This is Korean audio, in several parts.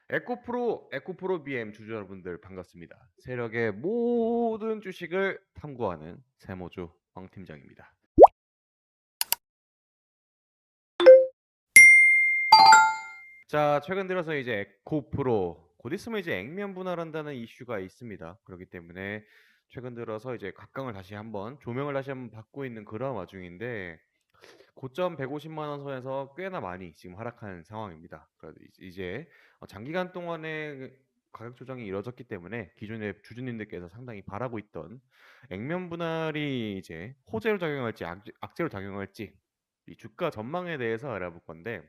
에코프로 BM 주주 여러분들 반갑습니다. 세력의 모든 주식을 탐구하는 세모주 황 팀장입니다. 자, 최근 들어서 이제 에코프로 곧 있으면 이제 액면 분할한다는 이슈가 있습니다. 그렇기 때문에 최근 들어서 이제 각광을 다시 한번 조명을 다시 한번 받고 있는 그런 와중인데 고점 150만 원 선에서 꽤나 많이 지금 하락한 상황입니다. 그래도 이제 장기간 동안의 가격 조정이 이뤄졌기 때문에 기존의 주주님들께서 상당히 바라고 있던 액면 분할이 이제 호재로 작용할지 악재로 작용할지 이 주가 전망에 대해서 알아볼 건데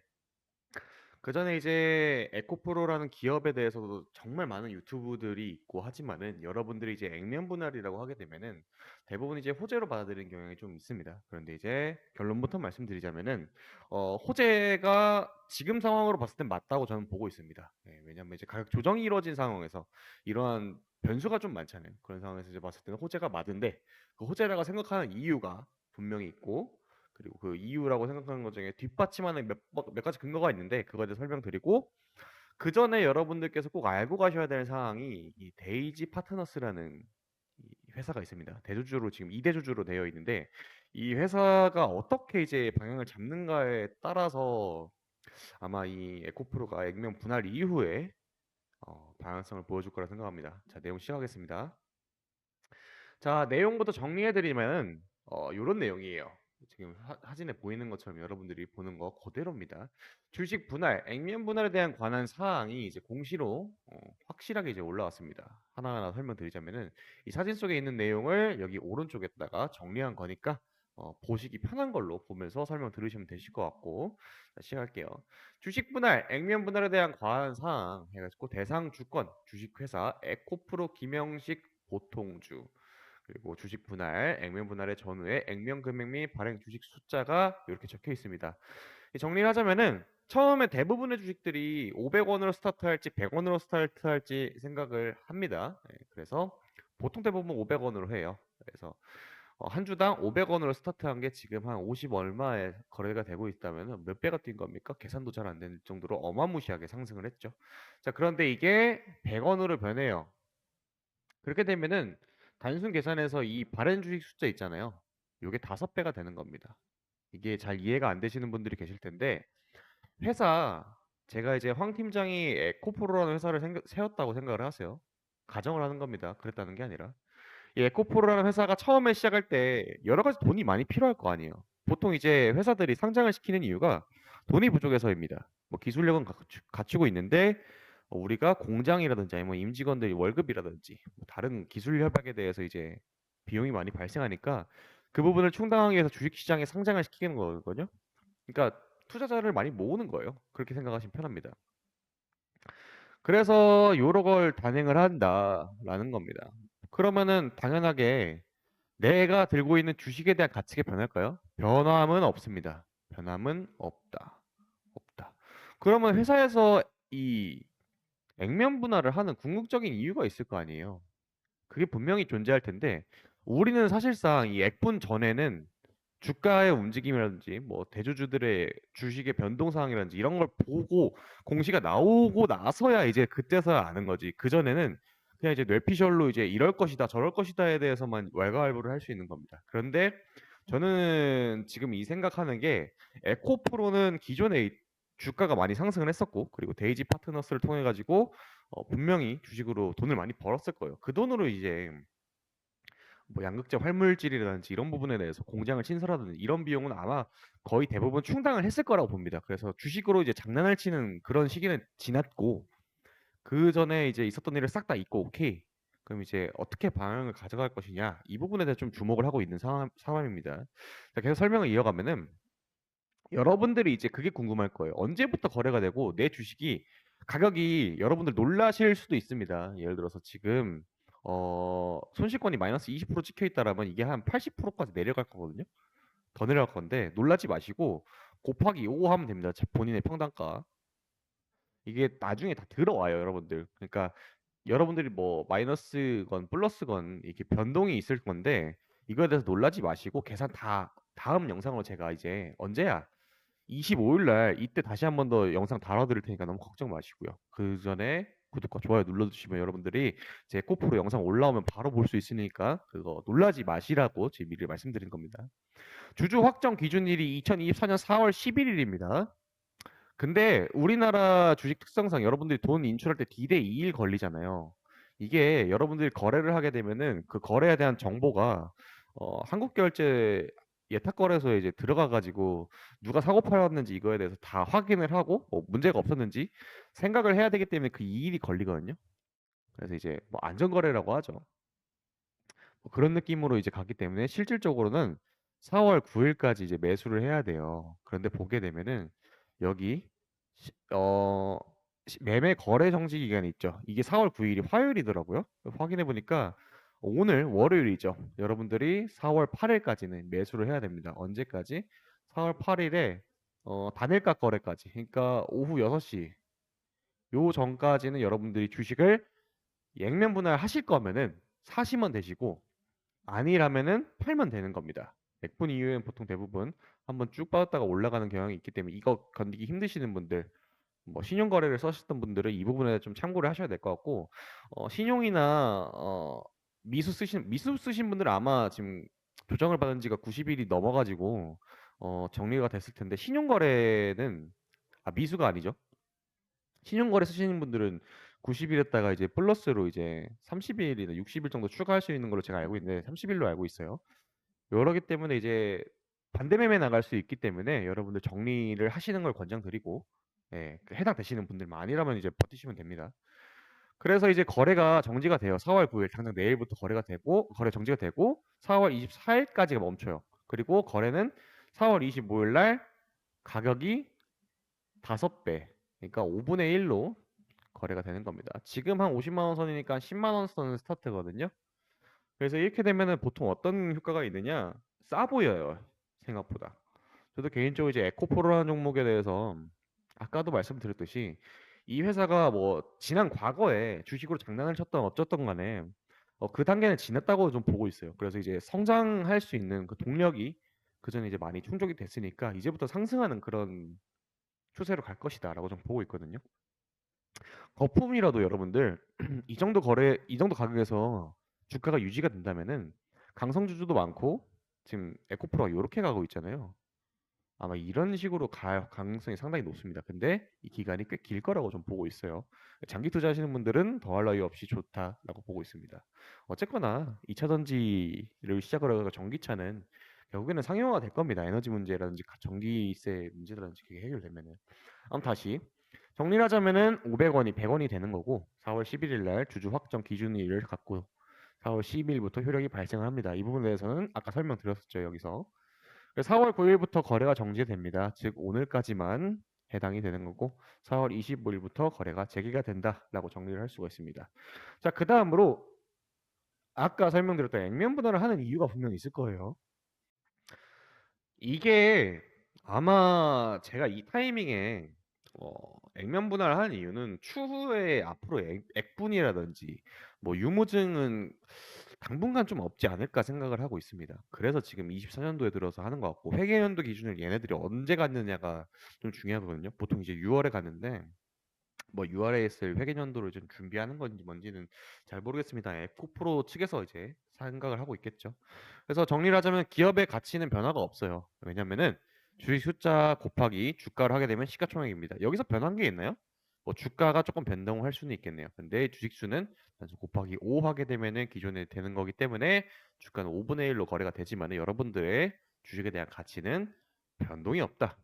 그전에 이제 에코프로라는 기업에 대해서도 정말 많은 유튜브들이 있고 하지만은 여러분들이 이제 액면 분할이라고 하게 되면은 대부분 이제 호재로 받아들이는 경향이 좀 있습니다. 그런데 이제 결론부터 말씀드리자면은 호재가 지금 상황으로 봤을 땐 맞다고 저는 보고 있습니다. 예, 왜냐하면 이제 가격 조정이 이루어진 상황에서 이러한 변수가 좀 많잖아요. 그런 상황에서 이제 봤을 때는 호재가 맞은데 그 호재라고 생각하는 이유가 분명히 있고 그리고 그 이유라고 생각하는 것 중에 뒷받침하는 몇 가지 근거가 있는데 그거에 대해서 설명드리고 그 전에 여러분들께서 꼭 알고 가셔야 될 사항이 이 데이지 파트너스라는 이 회사가 있습니다. 대주주로 지금 2대주주로 되어 있는데 이 회사가 어떻게 이제 방향을 잡는가에 따라서 아마 이 에코프로가 액면 분할 이후에 방향성을 보여줄 거라 생각합니다. 자, 내용 시작하겠습니다. 자, 내용부터 정리해드리면은 요런 내용이에요. 지금 사진에 보이는 것처럼 여러분들이 보는 거 그대로입니다. 주식 분할, 액면 분할에 대한 관한 사항이 이제 공시로 확실하게 이제 올라왔습니다. 하나하나 설명드리자면은 이 사진 속에 있는 내용을 여기 오른쪽에다가 정리한 거니까 보시기 편한 걸로 보면서 설명 들으시면 되실 것 같고 자, 시작할게요. 주식 분할, 액면 분할에 대한 관한 사항 해가지고 대상 주권, 주식회사 에코프로 김영식 보통주 그리고 주식 분할, 액면 분할의 전후에 액면 금액 및 발행 주식 숫자가 이렇게 적혀 있습니다. 정리를 하자면은 처음에 대부분의 주식들이 500원으로 스타트할지 100원으로 스타트할지 생각을 합니다. 그래서 보통 대부분 500원으로 해요. 그래서 한 주당 500원으로 스타트한 게 지금 한 50 얼마에 거래가 되고 있다면 몇 배가 뛴 겁니까? 계산도 잘 안 되는 정도로 어마무시하게 상승을 했죠. 자, 그런데 이게 100원으로 변해요. 그렇게 되면은 단순 계산해서 이 발행 주식 숫자 있잖아요. 요게 5배가 되는 겁니다. 이게 잘 이해가 안 되시는 분들이 계실 텐데 회사 제가 이제 황 팀장이 에코프로라는 회사를 세웠다고 생각을 하세요. 가정을 하는 겁니다. 그랬다는 게 아니라 이 에코프로라는 회사가 처음에 시작할 때 여러 가지 돈이 많이 필요할 거 아니에요. 보통 이제 회사들이 상장을 시키는 이유가 돈이 부족해서입니다. 뭐 기술력은 갖추고 있는데 우리가 공장이라든지 아니면 임직원들이 월급이라든지 뭐 다른 기술 협약에 대해서 이제 비용이 많이 발생하니까 그 부분을 충당하기 위해서 주식시장에 상장을 시키는 거거든요. 그러니까 투자자를 많이 모으는 거예요. 그렇게 생각하시면 편합니다. 그래서 요러 걸 단행을 한다라는 겁니다. 그러면은 당연하게 내가 들고 있는 주식에 대한 가치가 변할까요? 변함은 없습니다. 변함은 없다. 없다. 그러면 회사에서 이 액면 분할을 하는 궁극적인 이유가 있을 거 아니에요. 그게 분명히 존재할 텐데 우리는 사실상 이 액분 전에는 주가의 움직임이라든지 뭐 대주주들의 주식의 변동 사항이라든지 이런 걸 보고 공시가 나오고 나서야 이제 그때서야 아는 거지. 그전에는 그냥 이제 뇌피셜로 이제 이럴 것이다 저럴 것이다에 대해서만 왈가왈부를 할 수 있는 겁니다. 그런데 저는 지금 이 생각하는 게 에코프로는 기존에 주가가 많이 상승을 했었고 그리고 데이지 파트너스를 통해 가지고 분명히 주식으로 돈을 많이 벌었을 거예요. 그 돈으로 이제 뭐 양극재 활물질이라든지 이런 부분에 대해서 공장을 신설하든지 이런 비용은 아마 거의 대부분 충당을 했을 거라고 봅니다. 그래서 주식으로 이제 장난을 치는 그런 시기는 지났고 그 전에 이제 있었던 일을 싹 다 잊고 오케이. 그럼 이제 어떻게 방향을 가져갈 것이냐 이 부분에 대해 좀 주목을 하고 있는 상황입니다. 자, 계속 설명을 이어가면은 여러분들이 이제 그게 궁금할 거예요. 언제부터 거래가 되고 내 주식이 가격이 여러분들 놀라실 수도 있습니다. 예를 들어서 지금 손실권이 마이너스 20% 찍혀 있다라면 이게 한 80%까지 내려갈 거거든요. 더 내려갈 건데 놀라지 마시고 곱하기 5 하면 됩니다. 본인의 평단가. 이게 나중에 다 들어와요, 여러분들. 그러니까 여러분들이 뭐 마이너스건 플러스건 이렇게 변동이 있을 건데 이거에 대해서 놀라지 마시고 계산 다 다음 영상으로 제가 이제 언제야? 25일 날 이때 다시 한 번 더 영상 다뤄드릴 테니까 너무 걱정 마시고요. 그 전에 구독과 좋아요 눌러주시면 여러분들이 제 에코프로 영상 올라오면 바로 볼 수 있으니까 그거 놀라지 마시라고 제 미리 말씀드린 겁니다. 주주 확정 기준일이 2024년 4월 11일입니다. 근데 우리나라 주식 특성상 여러분들이 돈 인출할 때 D-Day 2일 걸리잖아요. 이게 여러분들이 거래를 하게 되면은 그 거래에 대한 정보가 한국결제 예탁거래소에 이제 들어가 가지고 누가 사고 팔았는지 이거에 대해서 다 확인을 하고 뭐 문제가 없었는지 생각을 해야 되기 때문에 그 2일이 걸리거든요. 그래서 이제 뭐 안전거래라고 하죠. 뭐 그런 느낌으로 이제 갔기 때문에 실질적으로는 4월 9일까지 이제 매수를 해야 돼요. 그런데 보게 되면은 여기 시- 어 매매 거래 정지 기간이 있죠. 이게 4월 9일이 화요일이더라고요. 확인해 보니까 오늘 월요일이죠. 여러분들이 4월 8일까지는 매수를 해야 됩니다. 언제까지? 4월 8일에 단일가 거래까지. 그러니까 오후 6시 요 전까지는 여러분들이 주식을 액면 분할 하실 거면은 사시면 되시고 아니라면은 팔면 되는 겁니다. 맥분 이후엔 보통 대부분 한번 쭉 빠졌다가 올라가는 경향이 있기 때문에 이거 견디기 힘드시는 분들, 뭐 신용 거래를 쓰셨던 분들은 이 부분에 좀 참고를 하셔야 될 것 같고, 신용이나 미수 쓰신 분들은 아마 지금 조정을 받은 지가 90일이 넘어가지고 정리가 됐을 텐데 신용 거래는 미수가 아니죠. 신용 거래 쓰시는 분들은 90일에다가 이제 플러스로 이제 30일이나 60일 정도 추가할 수 있는 걸로 제가 알고 있는데 30일로 알고 있어요. 그러기 때문에 이제 반대매매 나갈 수 있기 때문에 여러분들 정리를 하시는 걸 권장드리고, 예, 그 해당되시는 분들만 아니라면 이제 버티시면 됩니다. 그래서 이제 거래가 정지가 돼요. 4월 9일 당장 내일부터 거래가 되고 거래 정지가 되고 4월 24일까지가 멈춰요. 그리고 거래는 4월 25일 날 가격이 5배, 그러니까 5분의 1로 거래가 되는 겁니다. 지금 한 50만 원 선이니까 10만 원 선 스타트거든요. 그래서 이렇게 되면은 보통 어떤 효과가 있느냐? 싸 보여요. 생각보다. 저도 개인적으로 이제 에코프로라는 종목에 대해서 아까도 말씀드렸듯이 이 회사가 뭐 지난 과거에 주식으로 장난을 쳤던 어쨌든 간에 그 단계는 지났다고 좀 보고 있어요. 그래서 이제 성장할 수 있는 그 동력이 그전에 이제 많이 충족이 됐으니까 이제부터 상승하는 그런 추세로 갈 것이다라고 좀 보고 있거든요. 거품이라도 여러분들 이 정도 가격에서 주가가 유지가 된다면은 강성주주도 많고 지금 에코프로가 요렇게 가고 있잖아요. 아마 이런 식으로 갈 가능성이 상당히 높습니다. 근데 이 기간이 꽤 길 거라고 좀 보고 있어요. 장기 투자하시는 분들은 더할 나위 없이 좋다라고 보고 있습니다. 어쨌거나 2차 전지를 시작으로 해서 전기차는 결국에는 상용화가 될 겁니다. 에너지 문제라든지 전기세 문제라든지 그게 해결되면은. 아무튼 다시 정리를 하자면은 500원이 100원이 되는 거고 4월 11일 날 주주 확정 기준일을 갖고 4월 12일부터 효력이 발생을 합니다. 이 부분에 대해서는 아까 설명드렸었죠, 여기서. 4월 9일부터 거래가 정지됩니다. 즉 오늘까지만 해당이 되는 거고 4월 25일부터 거래가 재개가 된다라고 정리를 할 수가 있습니다. 자, 그다음으로 아까 설명드렸던 액면 분할을 하는 이유가 분명히 있을 거예요. 이게 아마 제가 이 타이밍에 액면 분할을 하는 이유는 추후에 앞으로 액분이라든지 뭐 유무증은 당분간 좀 없지 않을까 생각을 하고 있습니다. 그래서 지금 24년도에 들어서 하는 것 같고 회계연도 기준을 얘네들이 언제 갔느냐가 좀 중요하거든요. 보통 이제 6월에 갔는데 뭐 6월에 있을 회계연도를 좀 준비하는 건지 뭔지는 잘 모르겠습니다. 에코프로 측에서 이제 생각을 하고 있겠죠. 그래서 정리를 하자면 기업의 가치는 변화가 없어요. 왜냐면은 주식 숫자 곱하기 주가를 하게 되면 시가총액입니다. 여기서 변한 게 있나요? 뭐 주가가 조금 변동할 수는 있겠네요. 근데 주식수는 단순 곱하기 5 하게 되면은 기존에 되는 거기 때문에 주가는 5분의 1로 거래가 되지만 여러분들의 주식에 대한 가치는 변동이 없다.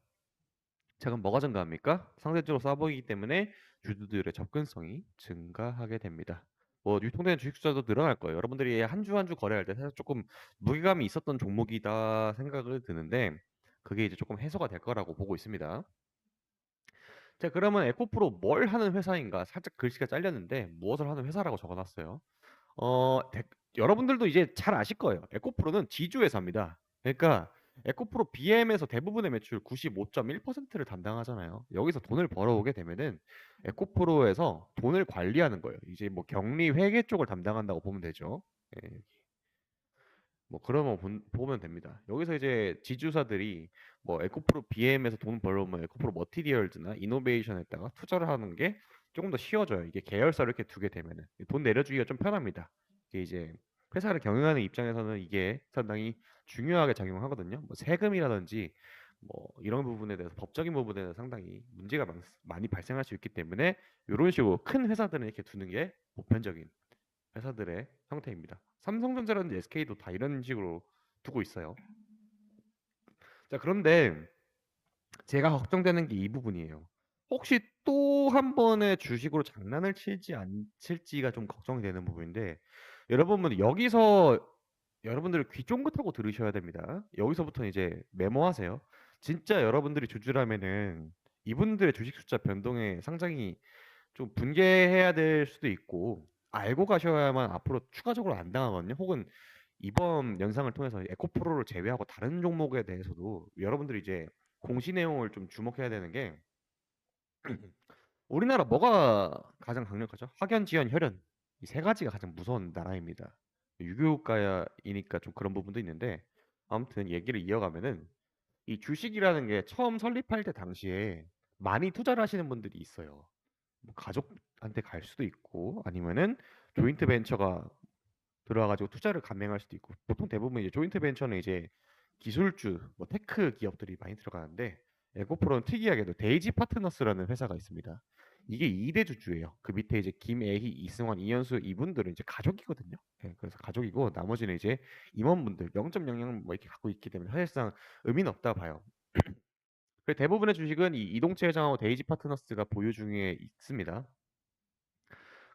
자, 그럼 뭐가 증가합니까? 상대적으로 싸 보이기 때문에 주주들의 접근성이 증가하게 됩니다. 뭐 유통되는 주식 숫자도 늘어날 거예요. 여러분들이 한 주 한 주 거래할 때 사실 조금 무게감이 있었던 종목이다 생각을 드는데 그게 이제 조금 해소가 될 거라고 보고 있습니다. 자, 그러면 에코프로 뭘 하는 회사인가? 살짝 글씨가 잘렸는데 무엇을 하는 회사라고 적어놨어요. 여러분들도 이제 잘 아실 거예요. 에코프로는 지주 회사입니다. 그러니까 에코프로 BM에서 대부분의 매출 95.1%를 담당하잖아요. 여기서 돈을 벌어오게 되면은 에코프로에서 돈을 관리하는 거예요. 이제 뭐 격리 회계 쪽을 담당한다고 보면 되죠. 예. 뭐 그런 거 보면 됩니다. 여기서 이제 지주사들이 뭐 에코프로 BM에서 돈 벌려면 에코프로 머티리얼즈나 이노베이션에다가 투자를 하는 게 조금 더 쉬워져요. 이게 계열사를 이렇게 두게 되면은 돈 내려주기가 좀 편합니다. 이게 이제 회사를 경영하는 입장에서는 이게 상당히 중요하게 작용하거든요. 뭐 세금이라든지 뭐 이런 부분에 대해서 법적인 부분에 대해서 상당히 문제가 많이 발생할 수 있기 때문에 이런 식으로 큰 회사들은 이렇게 두는 게 보편적인 회사들의 형태입니다. 삼성전자라든지 SK도 다 이런 식으로 두고 있어요. 자, 그런데 제가 걱정되는 게 이 부분이에요. 혹시 또 한 번의 주식으로 장난을 칠지 안 칠지가 좀 걱정이 되는 부분인데 여러분은 여기서 여러분들 귀 쫑긋하고 들으셔야 됩니다. 여기서부터 이제 메모하세요. 진짜 여러분들이 주주라면은 이분들의 주식 숫자 변동에 상당히 좀 분개해야 될 수도 있고 알고 가셔야만 앞으로 추가적으로 안 당하거든요. 혹은 이번 영상을 통해서 에코프로를 제외하고 다른 종목에 대해서도 여러분들이 이제 공시 내용을 좀 주목해야 되는 게 우리나라 뭐가 가장 강력하죠? 확연, 지연, 혈연 이 세 가지가 가장 무서운 나라입니다. 유교국가이니까 좀 그런 부분도 있는데 아무튼 얘기를 이어가면은 이 주식이라는 게 처음 설립할 때 당시에 많이 투자를 하시는 분들이 있어요. 뭐 가족한테 갈 수도 있고 아니면은 조인트 벤처가 들어와가지고 투자를 감행할 수도 있고 보통 대부분 이제 조인트 벤처는 이제 기술주, 뭐 테크 기업들이 많이 들어가는데 에코프로는 특이하게도 데이지 파트너스라는 회사가 있습니다. 이게 2대 주주예요. 그 밑에 이제 김애희, 이승환, 이현수 이분들은 이제 가족이거든요. 예, 그래서 가족이고 나머지는 이제 임원분들 0.00 뭐 이렇게 갖고 있기 때문에 사실상 의미는 없다 봐요. 그 대부분의 주식은 이 이동채 회장하고 데이지 파트너스가 보유 중에 있습니다.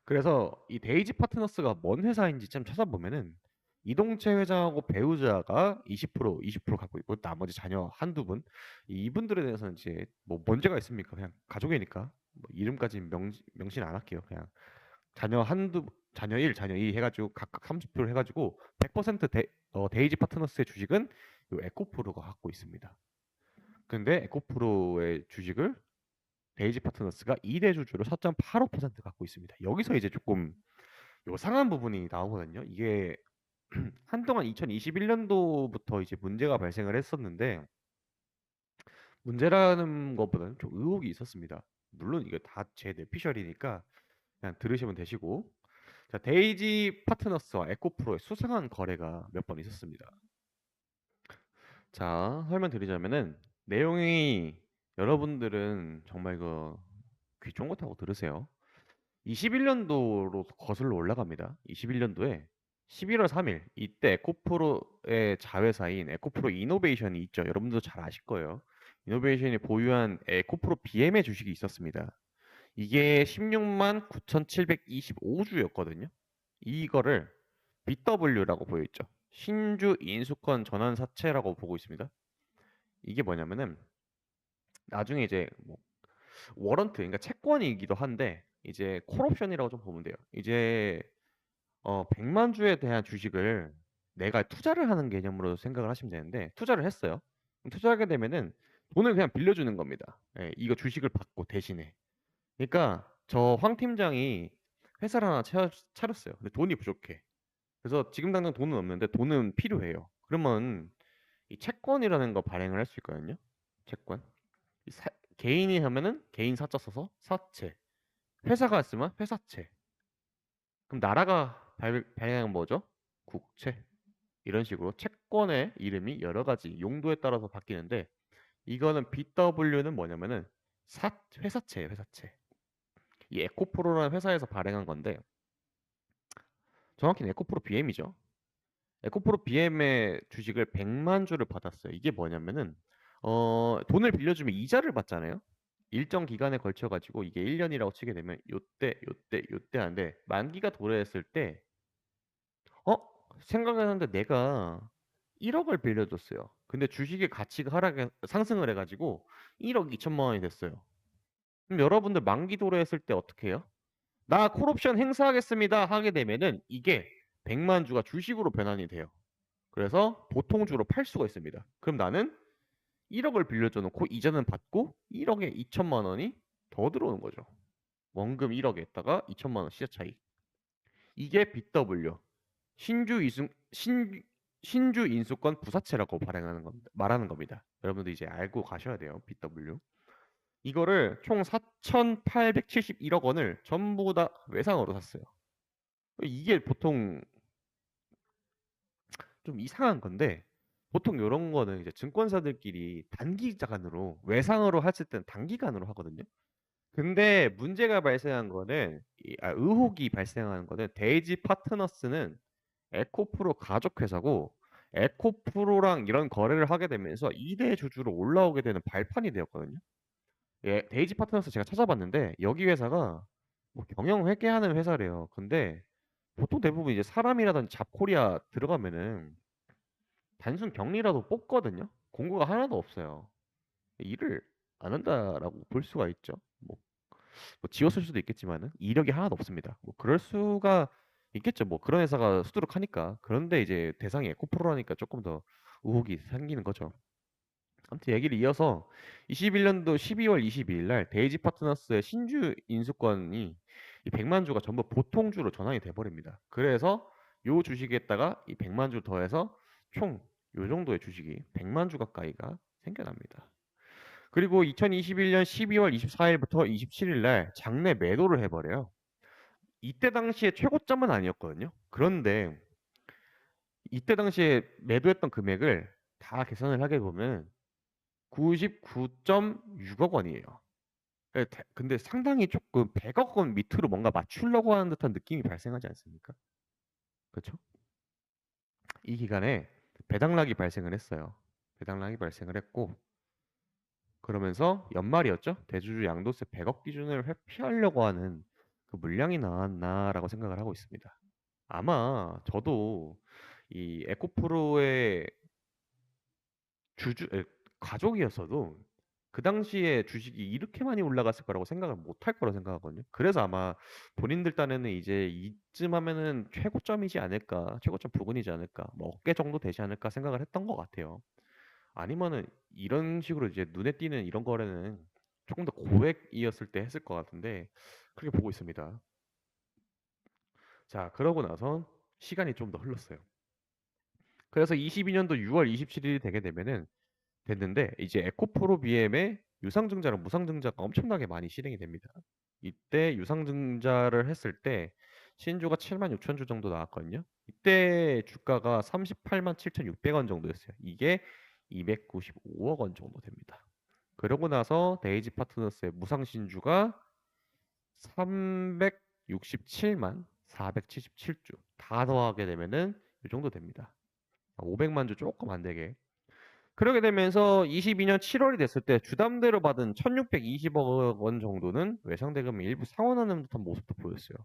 그래서 이 데이지 파트너스가 뭔 회사인지 좀 찾아보면은 이동채 회장하고 배우자가 20% 갖고 있고 나머지 자녀 한두 분 이분들에 대해서는 이제 뭐 문제가 있습니까? 그냥 가족이니까 뭐 이름까지 명신 안 할게요. 그냥 자녀 1, 자녀 2 해가지고 각각 30% 해가지고 100% 데이지 파트너스의 주식은 요 에코프로가 갖고 있습니다. 근데 에코프로의 주식을 데이지 파트너스가 2대 주주로 4.85% 갖고 있습니다. 여기서 이제 조금 요상한 부분이 나오거든요. 이게 한동안 2021년도부터 이제 문제가 발생을 했었는데 문제라는 것보다는 좀 의혹이 있었습니다. 물론 이게 다 제 뇌피셜이니까 그냥 들으시면 되시고 자 데이지 파트너스와 에코프로의 수상한 거래가 몇 번 있었습니다. 자 설명드리자면은 내용이 여러분들은 정말 이거 귀 쫑긋하고 들으세요. 21년도로 거슬러 올라갑니다. 21년도에 11월 3일 이때 에코프로의 자회사인 에코프로 이노베이션이 있죠. 여러분도 잘 아실 거예요. 이노베이션이 보유한 에코프로 BM의 주식이 있었습니다. 이게 16만 9,725주였거든요. 이거를 BW라고 보여있죠. 신주 인수권 전환 사채라고 보고 있습니다. 이게 뭐냐면은 나중에 이제 뭐 워런트 그러니까 채권이기도 한데 이제 콜옵션이라고 좀 보면 돼요. 이제 100만 주에 대한 주식을 내가 투자를 하는 개념으로 생각을 하시면 되는데 투자를 했어요. 그럼 투자하게 되면은 돈을 그냥 빌려주는 겁니다. 예, 이거 주식을 받고 대신에. 그러니까 저 황 팀장이 회사를 하나 차렸어요. 근데 돈이 부족해. 그래서 지금 당장 돈은 없는데 돈은 필요해요. 그러면 이 채권이라는 거 발행을 할 수 있거든요. 채권. 개인이 하면은 개인 사자 써서 사채. 회사가 있으면 회사채. 그럼 나라가 발행한 뭐죠? 국채. 이런 식으로 채권의 이름이 여러 가지 용도에 따라서 바뀌는데 이거는 BW는 뭐냐면은 회사채예요, 회사채. 이 에코프로라는 회사에서 발행한 건데 정확히는 에코프로 BM이죠. 에코프로 BM의 주식을 100만 주를 받았어요. 이게 뭐냐면은 돈을 빌려주면 이자를 받잖아요. 일정 기간에 걸쳐 가지고 이게 1년이라고 치게 되면 요때 하는데 만기가 도래했을 때 어? 생각했는데 내가 1억을 빌려줬어요. 근데 주식의 가치가 상승을 해가지고 1억 2천만 원이 됐어요. 그럼 여러분들 만기 도래했을 때 어떻게 해요? 나 콜옵션 행사하겠습니다 하게 되면은 이게 100만 주가 주식으로 변환이 돼요. 그래서 보통주로 팔 수가 있습니다. 그럼 나는 1억을 빌려줘 놓고 이자는 받고 1억에 2천만 원이 더 들어오는 거죠. 원금 1억에다가 2천만 원 시세 차익. 이게 BW. 신주 이승 신 신주 인수권 부사채라고 발행하는 겁니다. 말하는 겁니다. 여러분들 이제 알고 가셔야 돼요. BW. 이거를 총 4,871억 원을 전부 다 외상으로 샀어요. 이게 보통 좀 이상한 건데 보통 이런 거는 이제 증권사들끼리 단기간으로 외상으로 했을 때는 단기간으로 하거든요. 근데 문제가 발생한 거는 의혹이 발생한 거는 데이지 파트너스는 에코프로 가족 회사고 에코프로랑 이런 거래를 하게 되면서 2대 주주로 올라오게 되는 발판이 되었거든요. 예, 데이지 파트너스 제가 찾아봤는데 여기 회사가 뭐 경영 회계하는 회사래요. 근데 보통 대부분 이제 사람이라든지 잡코리아 들어가면은 단순 격리라도 뽑거든요. 공고가 하나도 없어요. 일을 안 한다라고 볼 수가 있죠. 뭐 지웠을 수도 있겠지만은 이력이 하나도 없습니다. 뭐 그럴 수가 있겠죠. 뭐 그런 회사가 수두룩하니까. 그런데 이제 대상이 에코프로라니까 조금 더 의혹이 생기는 거죠. 아무튼 얘기를 이어서 21년도 12월 22일 날 데이지 파트너스의 신주 인수권이 이 100만 주가 전부 보통주로 전환이 돼 버립니다. 그래서 요 주식에다가 이 100만 주 더해서 총 요 정도의 주식이 100만 주 가까이가 생겨납니다. 그리고 2021년 12월 24일부터 27일 날 장내 매도를 해버려요. 이때 당시에 최고점은 아니었거든요. 그런데 이때 당시에 매도했던 금액을 다 계산을 하게 보면 99.6억 원이에요. 근데 상당히 조금 100억 원 밑으로 뭔가 맞추려고 하는 듯한 느낌이 발생하지 않습니까? 그렇죠? 이 기간에 배당락이 발생을 했어요. 배당락이 발생을 했고 그러면서 연말이었죠. 대주주 양도세 100억 기준을 회피하려고 하는 그 물량이 나왔나라고 생각을 하고 있습니다. 아마 저도 이 에코프로의 주주 가족이었어도 그 당시에 주식이 이렇게 많이 올라갔을 거라고 생각을 못할 거라고 생각하거든요. 그래서 아마 본인들 딴에는 이제 이쯤 하면은 최고점이지 않을까, 최고점 부근이지 않을까, 뭐 어깨 정도 되지 않을까 생각을 했던 것 같아요. 아니면은 이런 식으로 이제 눈에 띄는 이런 거래는 조금 더 고액이었을 때 했을 것 같은데 그렇게 보고 있습니다. 자, 그러고 나서 시간이 좀 더 흘렀어요. 그래서 22년도 6월 27일이 되게 되면은 됐는데 이제 에코프로 BM의 유상증자랑 무상증자가 엄청나게 많이 실행이 됩니다. 이때 유상증자를 했을 때 신주가 7만 6천 주 정도 나왔거든요. 이때 주가가 38만 7,600원 정도였어요. 이게 295억 원 정도 됩니다. 그러고 나서 데이지 파트너스의 무상신주가 367만 477주 다 더하게 되면은 이 정도 됩니다. 500만 주 조금 안 되게. 그러게 되면서 22년 7월이 됐을 때 주담대로 받은 1620억 원 정도는 외상대금이 일부 상환하는 듯한 모습도 보였어요.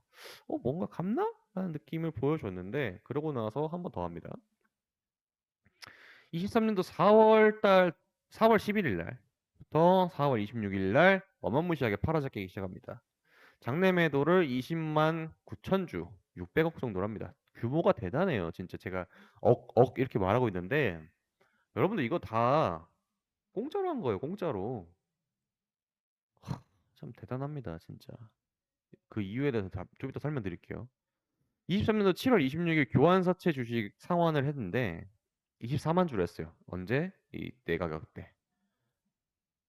뭔가 갚나? 라는 느낌을 보여줬는데 그러고 나서 한 번 더 합니다. 23년도 4월 11일 날부터 4월 26일 날 어마무시하게 팔아잡기 시작합니다. 장내 매도를 20만 9천 주, 600억 정도로 합니다. 규모가 대단해요. 진짜 제가 억 이렇게 말하고 있는데 여러분들 이거 다 공짜로 한 거예요. 공짜로. 참 대단합니다. 진짜. 그 이유에 대해서 좀 이따 설명드릴게요. 23년도 7월 26일 교환사채 주식 상환을 했는데 24만 주를 했어요. 언제? 이때 가격 때.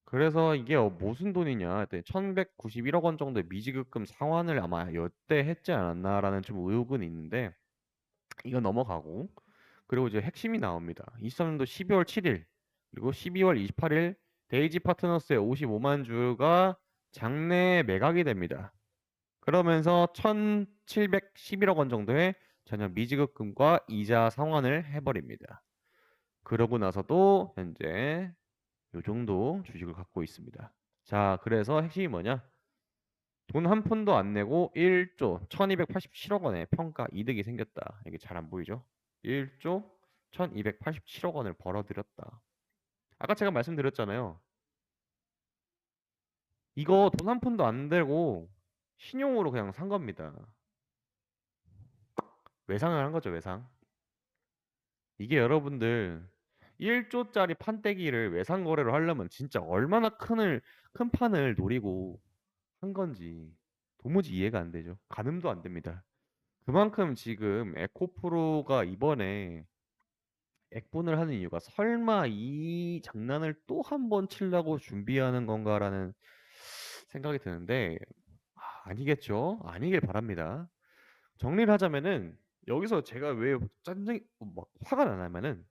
그래서 이게 무슨 돈이냐 했더니 1191억 원 정도의 미지급금 상환을 아마 이때 했지 않았나라는 좀 의혹은 있는데 이건 넘어가고 그리고 이제 핵심이 나옵니다. 23년도 12월 7일 그리고 12월 28일 데이지 파트너스의 55만 주가 장내 매각이 됩니다. 그러면서 1711억 원 정도의 전혀 미지급금과 이자 상환을 해버립니다. 그러고 나서도 현재 이 정도 주식을 갖고 있습니다. 자, 그래서 핵심이 뭐냐? 돈 한 푼도 안 내고 1조 1287억 원의 평가 이득이 생겼다. 이게 잘 안 보이죠? 1조 1287억 원을 벌어들였다. 아까 제가 말씀드렸잖아요. 이거 돈 한 푼도 안 들고 신용으로 그냥 산 겁니다. 외상을 한 거죠, 외상. 이게 여러분들 1조짜리 판때기를 외상 거래로 하려면 진짜 얼마나 큰 판을 노리고 한 건지 도무지 이해가 안 되죠. 가늠도 안 됩니다. 그만큼 지금 에코프로가 이번에 액분을 하는 이유가 '설마 이 장난을 또 한 번 치려고 준비하는 건가.'라는 생각이 드는데 아니겠죠. 아니길 바랍니다. 정리를 하자면은 여기서 제가 왜 짠증이 막 화가 나냐면은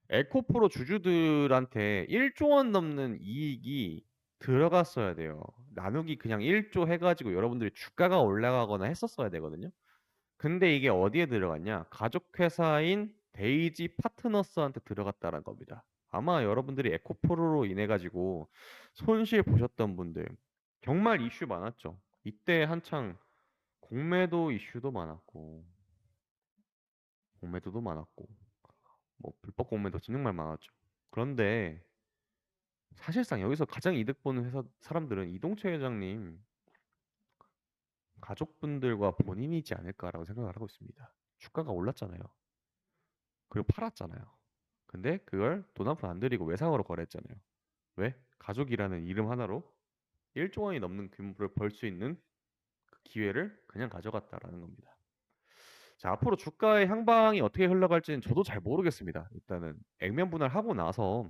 에코프로 주주들한테 1조 원 넘는 이익이 들어갔어야 돼요. 나누기 그냥 1조 해 가지고 여러분들이 주가가 올라가거나 했었어야 되거든요. 근데 이게 어디에 들어갔냐? 가족 회사인 데이지 파트너스한테 들어갔다는 겁니다. 아마 여러분들이 에코프로로 인해 가지고 손실 보셨던 분들 정말 이슈 많았죠. 이때 한창 공매도 이슈도 많았고 공매도도 많았고 뭐 불법 공매도 정말 많았죠. 그런데 사실상 여기서 가장 이득 보는 회사 사람들은 이동채 회장님 가족분들과 본인이지 않을까라고 생각을 하고 있습니다. 주가가 올랐잖아요. 그리고 팔았잖아요. 근데 그걸 돈 한 푼 안 들이고 외상으로 거래했잖아요. 왜? 가족이라는 이름 하나로 1조 원이 넘는 규모를 벌 수 있는 그 기회를 그냥 가져갔다라는 겁니다. 자, 앞으로 주가의 향방이 어떻게 흘러갈지는 저도 잘 모르겠습니다. 일단은 액면 분할하고 나서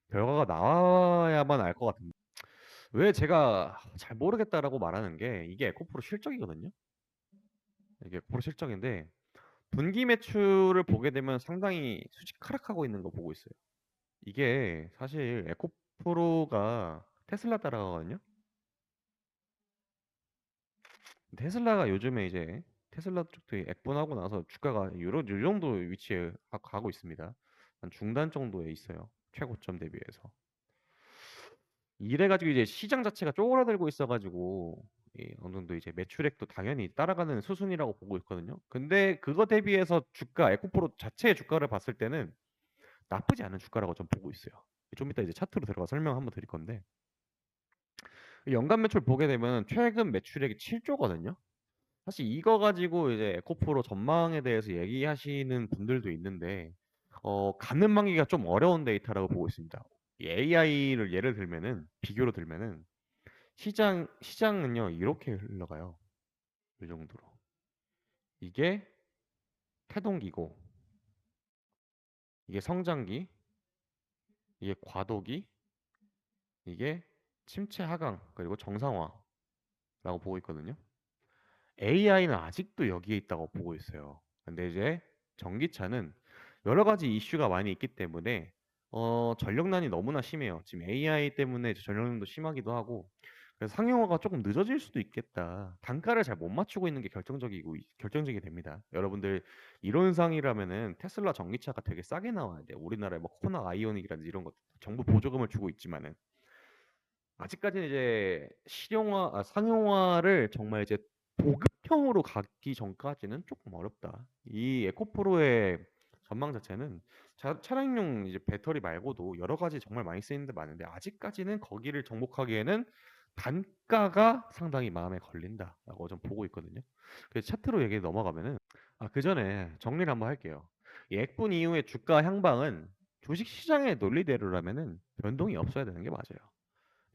결과가 나와야만 알 것 같은데 왜 제가 잘 모르겠다라고 말하는 게 이게 에코프로 실적이거든요. 이게 에코프로 실적인데 분기 매출을 보게 되면 상당히 수직 하락하고 있는 거 보고 있어요. 이게 사실 에코프로가 테슬라 따라가거든요. 테슬라가 요즘에 이제 테슬라 쪽도 액분하고 나서 주가가 요 정도 위치에 가고 있습니다. 한 중단 정도에 있어요. 최고점 대비해서. 이래 가지고 이제 시장 자체가 쪼그라들고 있어 가지고 어느 정도 이제 매출액도 당연히 따라가는 수순이라고 보고 있거든요. 근데 그거 대비해서 주가 에코프로 자체의 주가를 봤을 때는 나쁘지 않은 주가라고 좀 보고 있어요. 좀 이따 이제 차트로 들어가 설명 한번 드릴 건데 연간 매출 보게 되면 최근 매출액이 7조거든요. 사실 이거 가지고 이제 에코프로 전망에 대해서 얘기하시는 분들도 있는데 가늠하기가 좀 어려운 데이터라고 보고 있습니다. 이 AI를 예를 들면은 비교로 들면은 시장은요 이렇게 흘러가요. 이 정도로. 이게 태동기고 이게 성장기, 이게 과도기, 이게 침체 하강 그리고 정상화라고 보고 있거든요. AI는 아직도 여기에 있다고 보고 있어요. 근데 이제 전기차는 여러 가지 이슈가 많이 있기 때문에 전력난이 너무나 심해요. 지금 AI 때문에 전력난도 심하기도 하고 그래서 상용화가 조금 늦어질 수도 있겠다. 단가를 잘 못 맞추고 있는 게 결정적이 됩니다. 여러분들 이론상이라면은 테슬라 전기차가 되게 싸게 나와야 돼요. 우리나라에 뭐 코나 아이오닉이라든지 이런 것 정부 보조금을 주고 있지만은 아직까지는 이제 상용화를 정말 이제 보급형으로 가기 전까지는 조금 어렵다. 이 에코프로의 전망 자체는 차량용 이제 배터리 말고도 여러 가지 정말 많이 쓰이는 데 많은데 아직까지는 거기를 정복하기에는 단가가 상당히 마음에 걸린다라고 좀 보고 있거든요. 그래서 차트로 얘기 넘어가면은 그전에 정리를 한번 할게요. 이 액분 이후의 주가 향방은 주식 시장의 논리대로라면은 변동이 없어야 되는 게 맞아요.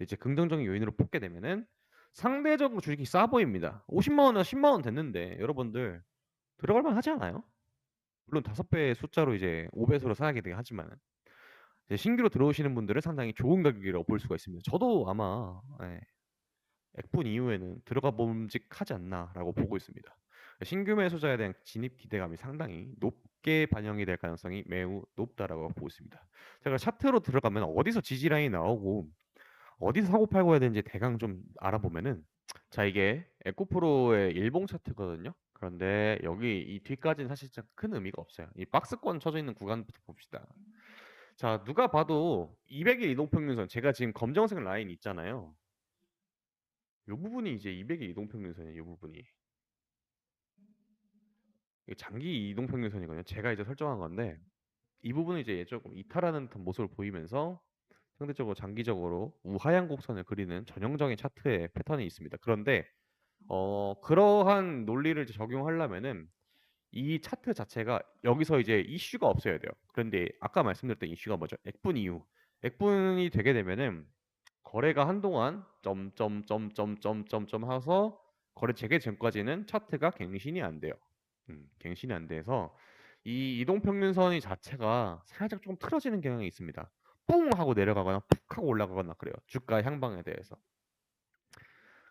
이제 긍정적인 요인으로 뽑게 되면은 상대적으로 주식이 싸 보입니다. 50만 원이나 10만 원 됐는데 여러분들 들어갈 만 하지 않아요? 물론 5배의 숫자로 이제 5배수로 사야 되긴 하지만은 이제 신규로 들어오시는 분들은 상당히 좋은 가격이라고 볼 수가 있습니다. 저도 아마 액분 이후에는 들어가 봄직하지 않나라고 보고 있습니다. 신규 매수자에 대한 진입 기대감이 상당히 높게 반영이 될 가능성이 매우 높다라고 보고 있습니다. 제가 차트로 들어가면 어디서 지지 라인이 나오고 어디서 사고 팔고 해야 되는지 대강 좀 알아보면은 자 이게 에코프로의 일봉 차트거든요. 그런데 여기 이 뒤까지는 사실상 큰 의미가 없어요. 이 박스권 쳐져 있는 구간부터 봅시다. 자 누가 봐도 200일 이동평균선 제가 지금 검정색 라인 있잖아요. 이 부분이 이제 200일 이동평균선이에요. 이 부분이 이게 장기 이동평균선이거든요. 제가 이제 설정한 건데 이 부분은 이제 조금 이탈하는 듯한 모습을 보이면서 상대적으로 장기적으로 우하향 곡선을 그리는 전형적인 차트의 패턴이 있습니다. 그런데 그러한 논리를 이제 적용하려면은 이 차트 자체가 여기서 이제 이슈가 없어야 돼요. 그런데 아까 말씀드렸던 이슈가 뭐죠? 액분 이후. 액분이 되게 되면은 거래가 한동안 점점점점점점점 해서 거래 재개 전까지는 차트가 갱신이 안 돼요. 갱신이 안 돼서 이 이동평균선이 자체가 살짝 좀 틀어지는 경향이 있습니다. 뿡 하고 내려가거나 푹 하고 올라가거나 그래요. 주가 향방에 대해서.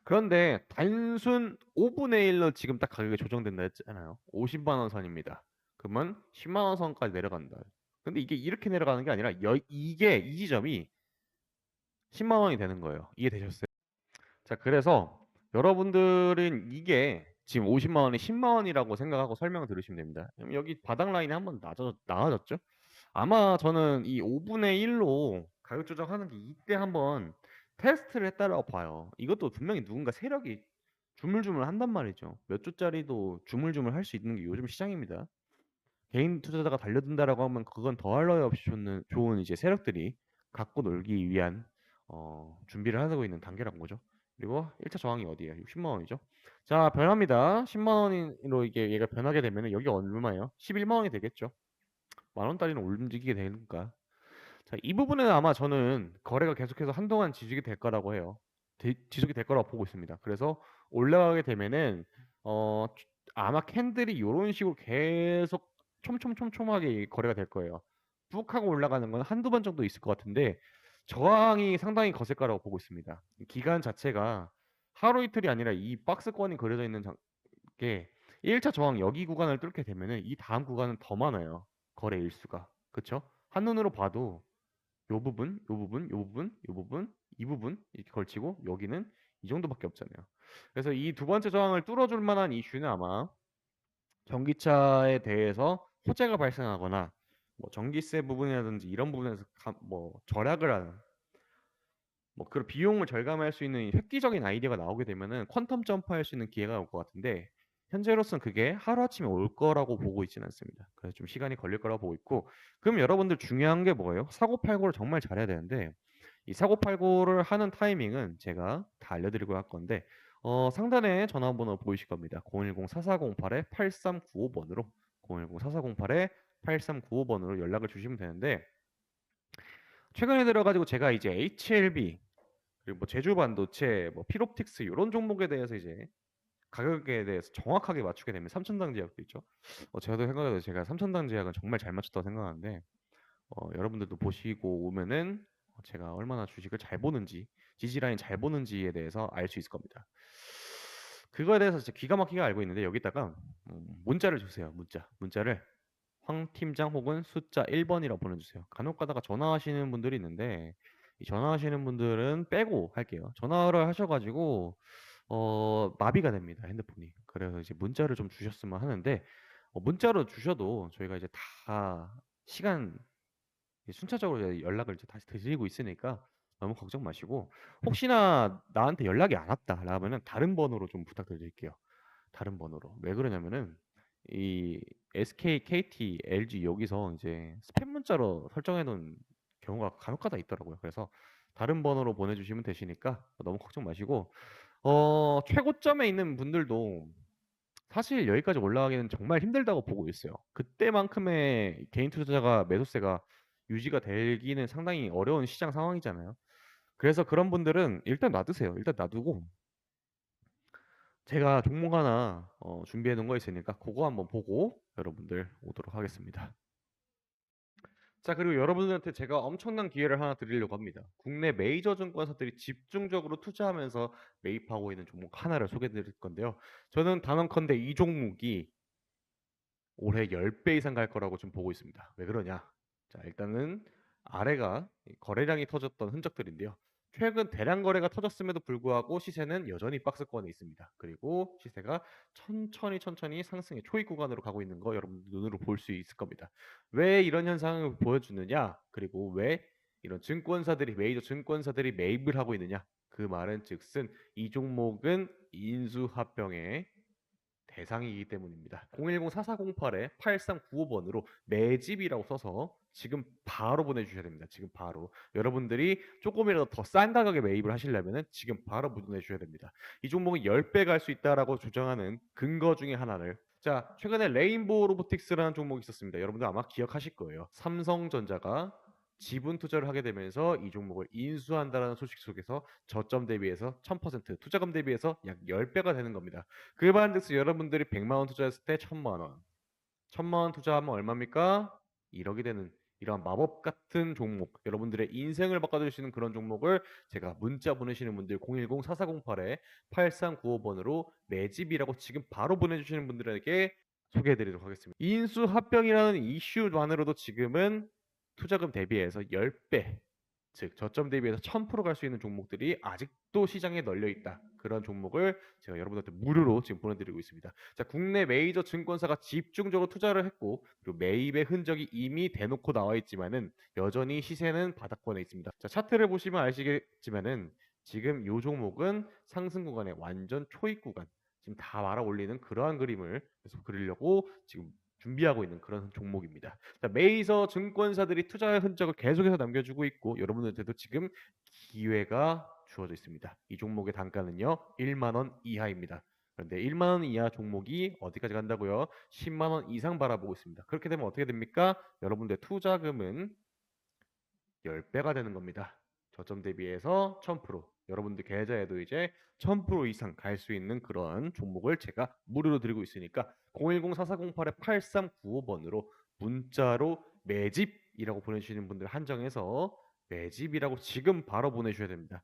그런데 단순 5분의 1로 지금 딱 가격이 조정된다 했잖아요. 50만 원 선입니다. 그러면 10만 원 선까지 내려간다. 근데 이게 이렇게 내려가는 게 아니라 이게 이 지점이 10만 원이 되는 거예요. 이해되셨어요? 자, 그래서 여러분들은 이게 지금 50만 원이 10만 원이라고 생각하고 설명을 들으시면 됩니다. 그럼 여기 바닥 라인이 한번 나아졌죠? 아마 저는 이 5분의 1로 가격 조정하는 게 이때 한번 테스트를 했다라고 봐요. 이것도 분명히 누군가 세력이 주물주물 한단 말이죠. 몇 주짜리도 주물주물 할 수 있는 게 요즘 시장입니다. 개인 투자자가 달려든다라고 하면 그건 더할 나위 없이 좋은 이제 세력들이 갖고 놀기 위한 준비를 하고 있는 단계란 거죠. 그리고 1차 저항이 어디예요? 60만 원이죠. 자, 변합니다. 10만 원으로 이게 얘가 변하게 되면 여기 얼마예요? 11만 원이 되겠죠. 만 원짜리는 움직이게 되니까. 자, 이 부분은 아마 저는 거래가 계속해서 한동안 지속이 될 거라고 해요. 지속이 될 거라고 보고 있습니다. 그래서 올라가게 되면은 어 아마 캔들이 요런 식으로 계속 촘촘촘촘하게 거래가 될 거예요. 푹 하고 올라가는 건 한두 번 정도 있을 것 같은데 저항이 상당히 거셀 거라고 보고 있습니다. 기간 자체가 하루 이틀이 아니라 이 박스권이 그려져 있는 게 1차 저항 여기 구간을 뚫게 되면은 이 다음 구간은 더 많아요. 거래 일수가. 그쵸? 한눈으로 봐도 요 부분, 요 부분, 요 부분, 요 부분, 이 부분 이렇게 걸치고 여기는 이 정도밖에 없잖아요. 그래서 이 두 번째 저항을 뚫어줄 만한 이슈는 아마 전기차에 대해서 호재가 발생하거나 뭐 전기세 부분이라든지 이런 부분에서 뭐 절약을 하는 뭐 그런 비용을 절감할 수 있는 획기적인 아이디어가 나오게 되면은 퀀텀 점프할 수 있는 기회가 올 것 같은데 현재로서는 그게 하루아침에 올 거라고 보고 있지는 않습니다. 그래서 좀 시간이 걸릴 거라고 보고 있고 그럼 여러분들 중요한 게 뭐예요? 사고팔고를 정말 잘해야 되는데 이 사고팔고를 하는 타이밍은 제가 다 알려드리고 할 건데 상단에 전화번호 보이실 겁니다. 010-4408-8395번으로 010-4408-8395번으로 연락을 주시면 되는데 최근에 들어가지고 제가 이제 HLB 그리고 뭐 제주 반도체, 뭐 필옵틱스 이런 종목에 대해서 이제 가격에 대해서 정확하게 맞추게 되면 삼천당 제약도 있죠. 제가 생각해도 제가 삼천당 제약은 정말 잘 맞췄다고 생각하는데 여러분들도 보시고 오면은 제가 얼마나 주식을 잘 보는지, 지지라인 잘 보는지에 대해서 알 수 있을 겁니다. 그거에 대해서 진짜 기가 막히게 알고 있는데 여기다가 문자를 주세요. 문자를 황 팀장 혹은 숫자 1번이라고 보내주세요. 간혹 가다가 전화하시는 분들이 있는데 이 전화하시는 분들은 빼고 할게요. 전화를 하셔가지고 마비가 됩니다. 핸드폰이. 그래서 이제 문자를 좀 주셨으면 하는데 문자로 주셔도 저희가 이제 다 시간 순차적으로 이제 연락을 이제 다시 드리고 있으니까 너무 걱정 마시고 혹시나 나한테 연락이 안 왔다라면은 다른 번호로 좀 부탁드릴게요. 다른 번호로. 왜 그러냐면은 이 SK, KT, LG 여기서 이제 스팸 문자로 설정해 놓은 경우가 간혹가다 있더라고요. 그래서 다른 번호로 보내주시면 되시니까 너무 걱정 마시고 최고점에 있는 분들도 사실 여기까지 올라가기는 정말 힘들다고 보고 있어요. 그때만큼의 개인 투자자가 매수세가 유지가 되기는 상당히 어려운 시장 상황이잖아요. 그래서 그런 분들은 일단 놔두세요. 일단 놔두고 제가 종목 하나 준비해 놓은 거 있으니까 그거 한번 보고 여러분들 오도록 하겠습니다. 자, 그리고 여러분들한테 제가 엄청난 기회를 하나 드리려고 합니다. 국내 메이저 증권사들이 집중적으로 투자하면서 매입하고 있는 종목 하나를 소개해 드릴 건데요. 저는 단언컨대 이 종목이 올해 10배 이상 갈 거라고 좀 보고 있습니다. 왜 그러냐? 자, 일단은 아래가 거래량이 터졌던 흔적들인데요. 최근 대량 거래가 터졌음에도 불구하고 시세는 여전히 박스권에 있습니다. 그리고 시세가 천천히 상승의 초입 구간으로 가고 있는 거 여러분 눈으로 볼 수 있을 겁니다. 왜 이런 현상을 보여주느냐? 그리고 왜 이런 증권사들이 메이저 증권사들이 매입을 하고 있느냐? 그 말은 즉슨 이 종목은 인수합병에 대상이기 때문입니다. 010-4408-8395번으로 매집이라고 써서 지금 바로 보내주셔야 됩니다. 지금 바로. 여러분들이 조금이라도 더 싼 가격에 매입을 하시려면 지금 바로 보내주셔야 됩니다. 이 종목이 10배 갈 수 있다라고 주장하는 근거 중에 하나를 자, 최근에 레인보우 로보틱스라는 종목이 있었습니다. 여러분들 아마 기억하실 거예요. 삼성전자가 지분 투자를 하게 되면서 이 종목을 인수한다라는 소식 속에서 저점 대비해서 1000% 투자금 대비해서 약 10배가 되는 겁니다. 그 반대로 여러분들이 100만 원 투자했을 때 1000만 원. 천만 원 투자하면 얼마입니까? 1억이 되는 이런 마법 같은 종목, 여러분들의 인생을 바꿔줄 수 있는 그런 종목을 제가 문자 보내시는 분들 010-4408-8395번으로 매집이라고 지금 바로 보내주시는 분들에게 소개해드리도록 하겠습니다. 인수합병이라는 이슈만으로도 지금은 투자금 대비해서 10배, 즉 저점 대비해서 1000%갈 수 있는 종목들이 아직도 시장에 널려 있다. 그런 종목을 제가 여러분들한테 무료로 지금 보내드리고 있습니다. 자, 국내 메이저 증권사가 집중적으로 투자를 했고 그리고 매입의 흔적이 이미 대놓고 나와 있지만은 여전히 시세는 바닥권에 있습니다. 자, 차트를 보시면 아시겠지만은 지금 이 종목은 상승 구간의 완전 초입 구간, 지금 다 말아 올리는 그러한 그림을 계속 그리려고 지금 준비하고 있는 그런 종목입니다. 자, 메이저 증권사들이 투자의 흔적을 계속해서 남겨주고 있고 여러분들한테도 지금 기회가 주어져 있습니다. 이 종목의 단가는요 1만 원 이하입니다. 그런데 1만 원 이하 종목이 어디까지 간다고요? 10만 원 이상 바라보고 있습니다. 그렇게 되면 어떻게 됩니까? 여러분들의 투자금은 10배가 되는 겁니다. 저점 대비해서 1000%. 여러분들 계좌에도 이제 1000% 이상 갈 수 있는 그런 종목을 제가 무료로 드리고 있으니까 010-4408-8395번으로 문자로 매집이라고 보내주시는 분들 한정해서 매집이라고 지금 바로 보내주셔야 됩니다.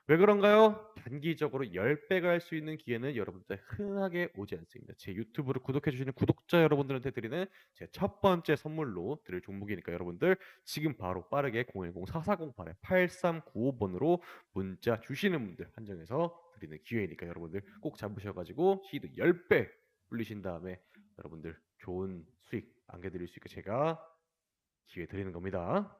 왜 그런가요? 단기적으로 10배가 할 수 있는 기회는 여러분들 흔하게 오지 않습니다. 제 유튜브를 구독해 주시는 구독자 여러분들한테 드리는 제 첫 번째 선물로 드릴 종목이니까 여러분들 지금 바로 빠르게 010-4408-8395번으로 문자 주시는 분들 한정해서 드리는 기회니까 여러분들 꼭 잡으셔가지고 시드 10배 불리신 다음에 여러분들 좋은 수익 안겨드릴 수 있게 제가 기회 드리는 겁니다.